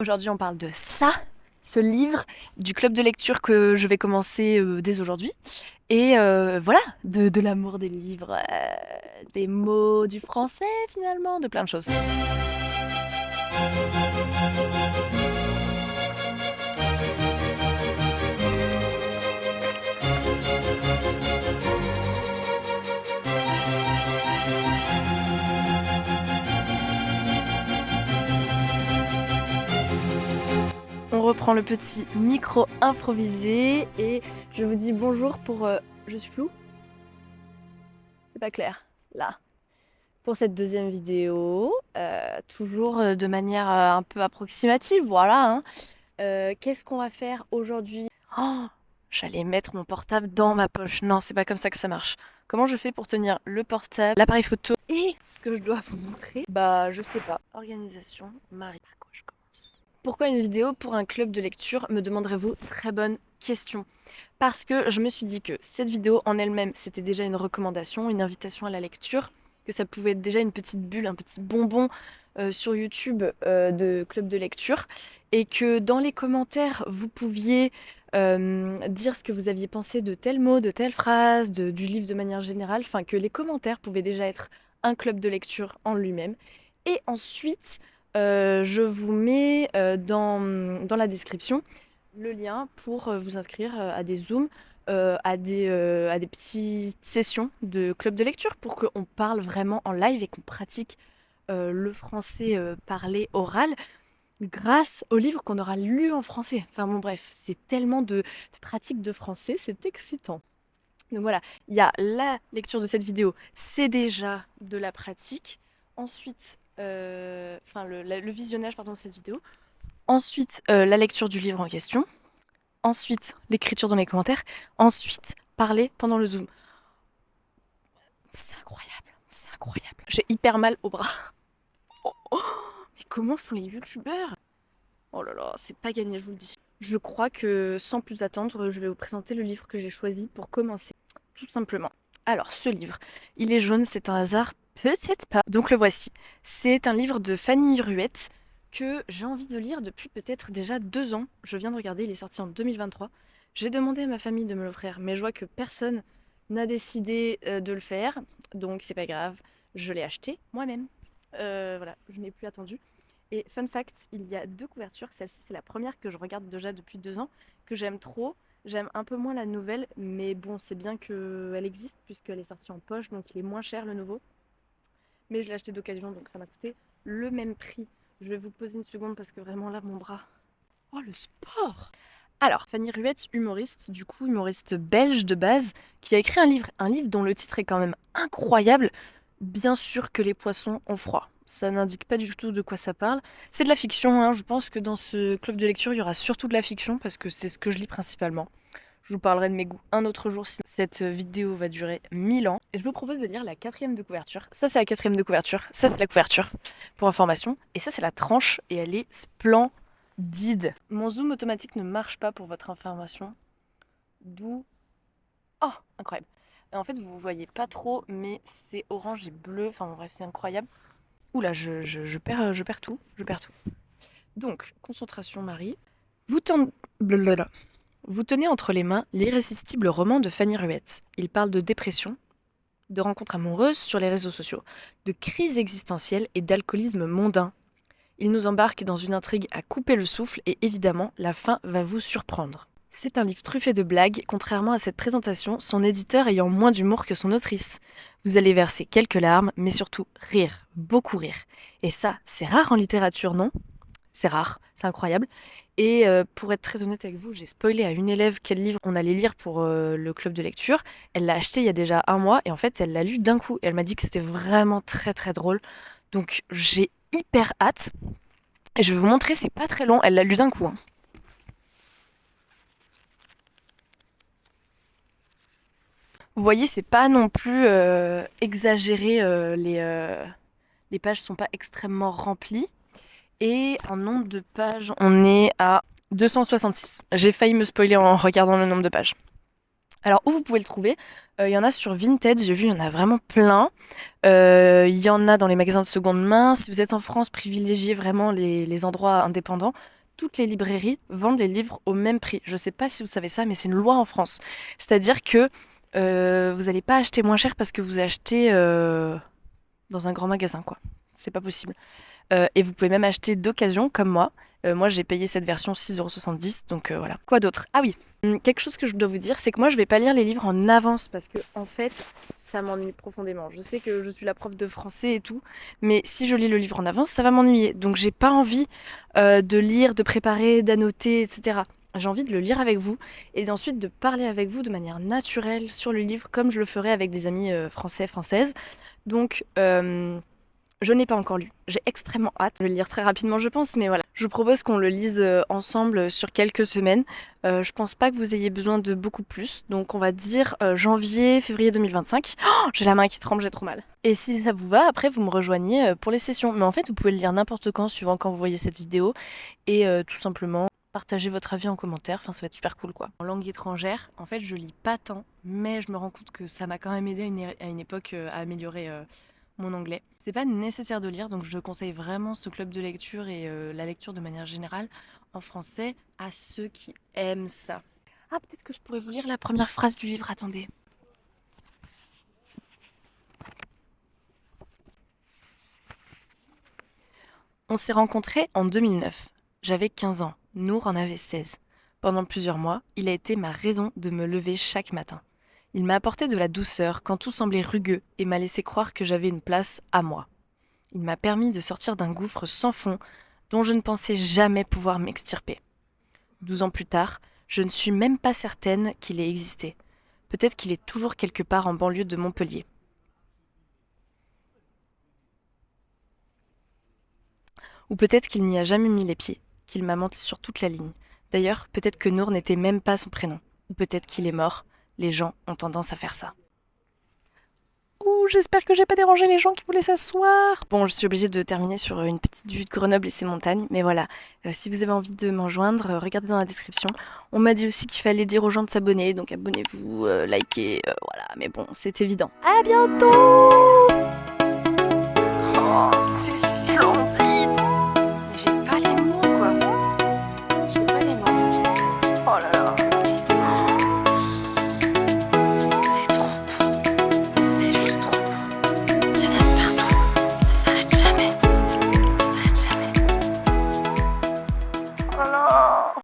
Aujourd'hui, on parle de ça, ce livre du club de lecture que je vais commencer dès aujourd'hui. Et voilà, de l'amour des livres, des mots, du français finalement, de plein de choses. On reprend le petit micro improvisé et je vous dis bonjour pour... je suis floue? C'est pas clair, là. Pour cette deuxième vidéo, toujours de manière un peu approximative, voilà. Hein. Qu'est-ce qu'on va faire aujourd'hui? Oh, j'allais mettre mon portable dans ma poche. Non, c'est pas comme ça que ça marche. Comment je fais pour tenir le portable, l'appareil photo et ce que je dois vous montrer? Bah, je sais pas. Organisation, Marie, par quoi je commence? Pourquoi une vidéo pour un club de lecture, me demanderez-vous? Très bonne question. Parce que je me suis dit que cette vidéo en elle-même, c'était déjà une recommandation, une invitation à la lecture, que ça pouvait être déjà une petite bulle, un petit bonbon sur YouTube de club de lecture, et que dans les commentaires, vous pouviez dire ce que vous aviez pensé de tel mot, de telle phrase, du livre de manière générale, enfin que les commentaires pouvaient déjà être un club de lecture en lui-même. Et ensuite, je vous mets dans la description le lien pour vous inscrire à des Zooms, à des petites sessions de club de lecture pour qu'on parle vraiment en live et qu'on pratique le français parlé oral grâce aux livres qu'on aura lus en français. Enfin bon bref, c'est tellement de pratique de français, c'est excitant. Donc voilà, il y a la lecture de cette vidéo, c'est déjà de la pratique. Ensuite, le visionnage pardon, de cette vidéo. Ensuite, la lecture du livre en question. Ensuite, l'écriture dans les commentaires. Ensuite, parler pendant le Zoom. C'est incroyable, c'est incroyable. J'ai hyper mal au bras. Oh, oh, mais comment font les youtubeurs? Oh là là, c'est pas gagné, je vous le dis. Je crois que sans plus attendre, je vais vous présenter le livre que j'ai choisi pour commencer. Tout simplement. Alors, ce livre, il est jaune, c'est un hasard? Peut-être pas. Donc le voici. C'est un livre de Fanny Ruette que j'ai envie de lire depuis peut-être déjà 2 ans. Je viens de regarder, il est sorti en 2023. J'ai demandé à ma famille de me l'offrir, mais je vois que personne n'a décidé de le faire. Donc c'est pas grave, je l'ai acheté moi-même. Voilà, je n'ai plus attendu. Et fun fact, il y a 2 couvertures. Celle-ci, c'est la première que je regarde déjà depuis 2 ans, que j'aime trop. J'aime un peu moins la nouvelle, mais bon, c'est bien qu'elle existe puisqu'elle est sortie en poche, donc il est moins cher le nouveau. Mais je l'ai acheté d'occasion, donc ça m'a coûté le même prix. Je vais vous poser une seconde parce que vraiment là, mon bras... Oh, le sport! Alors, Fanny Ruette, humoriste, du coup humoriste belge de base, qui a écrit un livre dont le titre est quand même incroyable. Bien sûr que les poissons ont froid. Ça n'indique pas du tout de quoi ça parle. C'est de la fiction, hein. Je pense que dans ce club de lecture, il y aura surtout de la fiction parce que c'est ce que je lis principalement. Je vous parlerai de mes goûts un autre jour, sinon cette vidéo va durer 1000 ans. Et je vous propose de lire la 4e de couverture. Ça, c'est la 4e de couverture. Ça, c'est la couverture, pour information. Et ça, c'est la tranche, et elle est splendide. Mon zoom automatique ne marche pas pour votre information. D'où... Oh, incroyable. Et en fait, vous voyez pas trop, mais c'est orange et bleu. Enfin bon, bref, c'est incroyable. Oula, je perds tout. Je perds tout. Donc, concentration, Marie. Vous tendez... Vous tenez entre les mains l'irrésistible roman de Fanny Ruette. Il parle de dépression, de rencontres amoureuses sur les réseaux sociaux, de crise existentielle et d'alcoolisme mondain. Il nous embarque dans une intrigue à couper le souffle et évidemment, la fin va vous surprendre. C'est un livre truffé de blagues, contrairement à cette présentation, son éditeur ayant moins d'humour que son autrice. Vous allez verser quelques larmes, mais surtout rire, beaucoup rire. Et ça, c'est rare en littérature, non ? C'est rare, c'est incroyable. Et pour être très honnête avec vous, j'ai spoilé à une élève quel livre on allait lire pour le club de lecture. Elle l'a acheté il y a déjà 1 mois et en fait, elle l'a lu d'un coup. Et elle m'a dit que c'était vraiment très très drôle. Donc j'ai hyper hâte. Et je vais vous montrer, c'est pas très long. Elle l'a lu d'un coup. Hein. Vous voyez, c'est pas non plus exagéré. Les pages sont pas extrêmement remplies. Et en nombre de pages, on est à 266. J'ai failli me spoiler en regardant le nombre de pages. Alors où vous pouvez le trouver? Il y en a sur Vinted, j'ai vu, il y en a vraiment plein. Il y en a dans les magasins de seconde main. Si vous êtes en France, privilégiez vraiment les endroits indépendants. Toutes les librairies vendent les livres au même prix. Je sais pas si vous savez ça, mais c'est une loi en France. C'est-à-dire que vous n'allez pas acheter moins cher parce que vous achetez dans un grand magasin, quoi. C'est pas possible. Et vous pouvez même acheter d'occasion, comme moi. Moi, j'ai payé cette version 6,70 €, donc voilà. Quoi d'autre? Ah oui, quelque chose que je dois vous dire, c'est que moi, je vais pas lire les livres en avance parce que, en fait, ça m'ennuie profondément. Je sais que je suis la prof de français et tout, mais si je lis le livre en avance, ça va m'ennuyer. Donc, j'ai pas envie de lire, de préparer, d'annoter, etc. J'ai envie de le lire avec vous et d'ensuite de parler avec vous de manière naturelle sur le livre, comme je le ferais avec des amis français, françaises. Donc, je n'ai pas encore lu. J'ai extrêmement hâte de le lire très rapidement, je pense, mais voilà. Je vous propose qu'on le lise ensemble sur quelques semaines. Je pense pas que vous ayez besoin de beaucoup plus, donc on va dire janvier, février 2025. Oh, j'ai la main qui tremble, j'ai trop mal. Et si ça vous va, après vous me rejoignez pour les sessions. Mais en fait, vous pouvez le lire n'importe quand, suivant quand vous voyez cette vidéo, et tout simplement partagez votre avis en commentaire. Enfin, ça va être super cool, quoi. En langue étrangère, en fait, je lis pas tant, mais je me rends compte que ça m'a quand même aidé à une époque à améliorer mon anglais. C'est pas nécessaire de lire, donc je conseille vraiment ce club de lecture et la lecture de manière générale en français à ceux qui aiment ça. Ah, peut-être que je pourrais vous lire la première phrase du livre, attendez. On s'est rencontrés en 2009. J'avais 15 ans, Nour en avait 16. Pendant plusieurs mois, il a été ma raison de me lever chaque matin. Il m'a apporté de la douceur quand tout semblait rugueux et m'a laissé croire que j'avais une place à moi. Il m'a permis de sortir d'un gouffre sans fond dont je ne pensais jamais pouvoir m'extirper. 12 ans plus tard, je ne suis même pas certaine qu'il ait existé. Peut-être qu'il est toujours quelque part en banlieue de Montpellier. Ou peut-être qu'il n'y a jamais mis les pieds, qu'il m'a menti sur toute la ligne. D'ailleurs, peut-être que Nour n'était même pas son prénom. Ou peut-être qu'il est mort. Les gens ont tendance à faire ça. Ouh, j'espère que j'ai pas dérangé les gens qui voulaient s'asseoir. Bon, je suis obligée de terminer sur une petite vue de Grenoble et ses montagnes, mais voilà. Si vous avez envie de m'en joindre, regardez dans la description. On m'a dit aussi qu'il fallait dire aux gens de s'abonner, donc abonnez-vous, likez, voilà. Mais bon, c'est évident. À bientôt. Oh, c'est super.